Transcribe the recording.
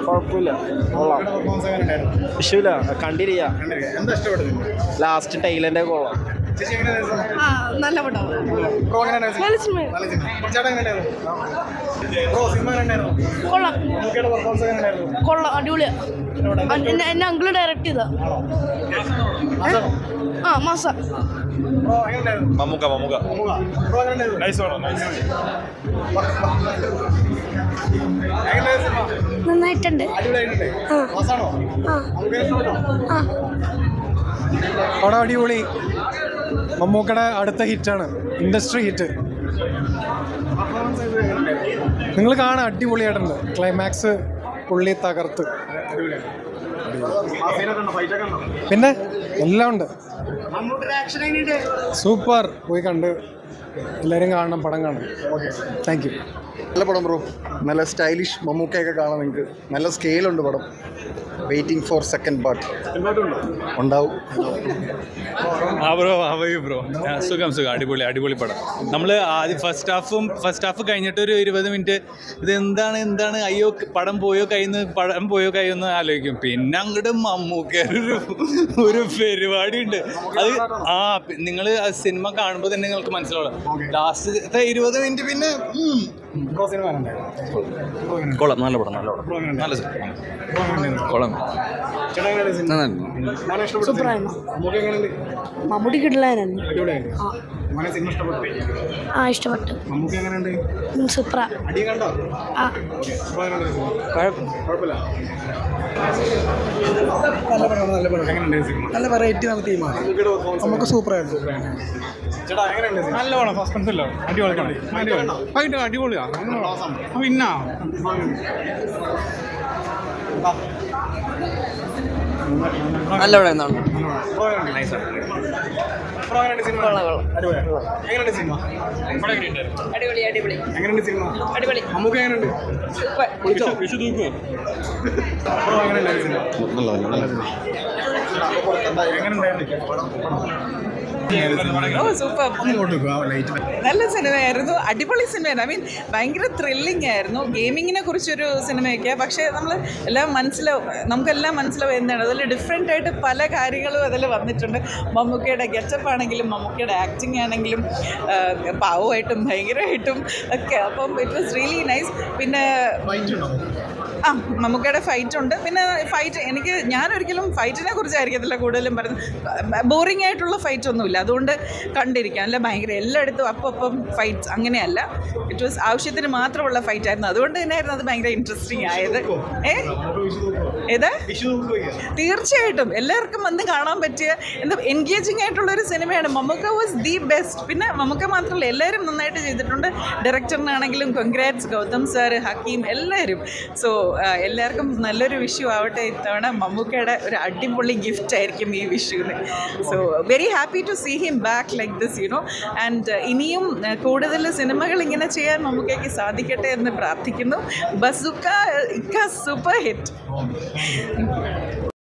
കുഴപ്പമില്ല, വിഷയമില്ല, കണ്ടിരിക്കുക. ലാസ്റ്റ് ടൈലൻ്റെ കൊള്ളാം. നല്ല പടം, കൊള്ളാം, അടിപൊളിയാ. എന്നെ അങ്കിള് ഡയറക്റ്റ് ചെയ്താ. മാസ നന്നായിട്ടുണ്ട്. പടം അടിപൊളി. മമ്മൂക്കയുടെ അടുത്ത ഹിറ്റാണ്, ഇൻഡസ്ട്രി ഹിറ്റ്. നിങ്ങൾ കാണാൻ അടിപൊളിയായിട്ടുണ്ട്. ക്ലൈമാക്സ് പുള്ളി തകർത്ത്. പിന്നെ എല്ലാം ഉണ്ട്. സൂപ്പർ. പോയി കണ്ട് എല്ലാവരും കാണണം, പടം കാണണം. Thank you. നല്ല പടം ബ്രോ, നല്ല സ്റ്റൈലിഷ് മമ്മൂക്കയൊക്കെ കാണാം നിങ്ങൾക്ക്. നല്ല സ്കെയിലുണ്ട് പടം. വെയിറ്റിംഗ് ഫോർ സെക്കൻഡ് പാർട്ട് ഉണ്ടാവും. ബ്രോ സുഖം അടിപൊളി പടം. നമ്മൾ ആദ്യം ഫസ്റ്റ് ഹാഫ് കഴിഞ്ഞിട്ട് ഒരു 20 മിനിറ്റ് ഇതെന്താണ് അയ്യോ പടം പോയോ കയ്യെന്ന് ആലോചിക്കും. പിന്നെ അങ്ങോട്ട് മമ്മൂക്കൊരു പരിപാടി ഉണ്ട്. അത് നിങ്ങൾ സിനിമ കാണുമ്പോൾ തന്നെ നിങ്ങൾക്ക് മനസ്സിലാവും. ലാസ്റ്റത്തെ 20 മിനിറ്റ് പിന്നെ കൊള്ളാം. നല്ല പടം നല്ല കൊള്ളാം. മമ്മൂട്ടി കിട്ടില്ലായിരുന്നു. ഇഷ്ടപ്പെട്ടു. സൂപ്പറാ. നല്ല വെറൈറ്റി നല്ല തീമാണ്. നമുക്ക് സൂപ്പറായിരുന്നു. നല്ലോണം സസ്പെൻസ് ഇല്ല. അടിപൊളിയാ. പിന്നെ നല്ല പടം എന്നാണ്. നല്ല സിനിമയായിരുന്നു, അടിപൊളി സിനിമയായിരുന്നു. ഐ മീൻ ഭയങ്കര ത്രില്ലിംഗ് ആയിരുന്നു. ഗെയിമിങ്ങിനെ കുറിച്ചൊരു സിനിമയൊക്കെയാണ്. പക്ഷേ നമുക്കെല്ലാം മനസ്സിലാവും എന്താണ് അതിൽ ഡിഫറെൻ്റ് ആയിട്ട് പല കാര്യങ്ങളും അതിൽ വന്നിട്ടുണ്ട്. മമ്മൂക്കയുടെ ഗെറ്റപ്പ് ആണെങ്കിലും മമ്മൂക്കയുടെ ആക്ടിങ് ആണെങ്കിലും പാവമായിട്ടും ഭയങ്കരമായിട്ടും ഒക്കെ. അപ്പം ഇറ്റ് വാസ് റിയലി നൈസ്. പിന്നെ മമ്മൂക്കയുടെ ഫൈറ്റ് ഉണ്ട്. പിന്നെ ഞാനൊരിക്കലും ഫൈറ്റിനെ കുറിച്ചായിരിക്കത്തില്ല കൂടുതലും പറയുന്നത്. ബോറിംഗ് ആയിട്ടുള്ള ഫൈറ്റ് ഒന്നുമില്ല, അതുകൊണ്ട് കണ്ടിരിക്കാം. അല്ല ഭയങ്കര എല്ലായിടത്തും അപ്പം ഫൈറ്റ്സ് അങ്ങനെയല്ല. ഇറ്റ് വാസ് ആവശ്യത്തിന് മാത്രമുള്ള ഫൈറ്റ് ആയിരുന്നു. അതുകൊണ്ട് തന്നെയായിരുന്നു അത് ഭയങ്കര ഇൻട്രസ്റ്റിംഗ് ആയത്. തീർച്ചയായിട്ടും എല്ലാവർക്കും വന്ന് കാണാൻ പറ്റിയ എൻഗേജിങ് ആയിട്ടുള്ളൊരു സിനിമയാണ്. Mammookka was the best. പിന്നെ മമ്മൂക്ക മാത്രമല്ല, എല്ലാവരും നന്നായിട്ട് ചെയ്തിട്ടുണ്ട്. ഡയറക്ടറിനാണെങ്കിലും കൺഗ്രാറ്റ്സ്, ഗൗതം സാർ, ഹക്കീം, എല്ലാവരും. സോ എല്ലാവർക്കും നല്ലൊരു വിഷു ആവട്ടെ. ഇത്തവണ മമ്മൂക്കയുടെ ഒരു അടിപൊളി ഗിഫ്റ്റ് ആയിരിക്കും ഈ വിഷുവിന്. So very happy to see him back like this and ഇനിയും കൂടുതൽ സിനിമകൾ ഇങ്ങനെ ചെയ്യാൻ മമ്മൂക്കയ്ക്ക് സാധിക്കട്ടെ എന്ന് പ്രാർത്ഥിക്കുന്നു. Bazooka super hit.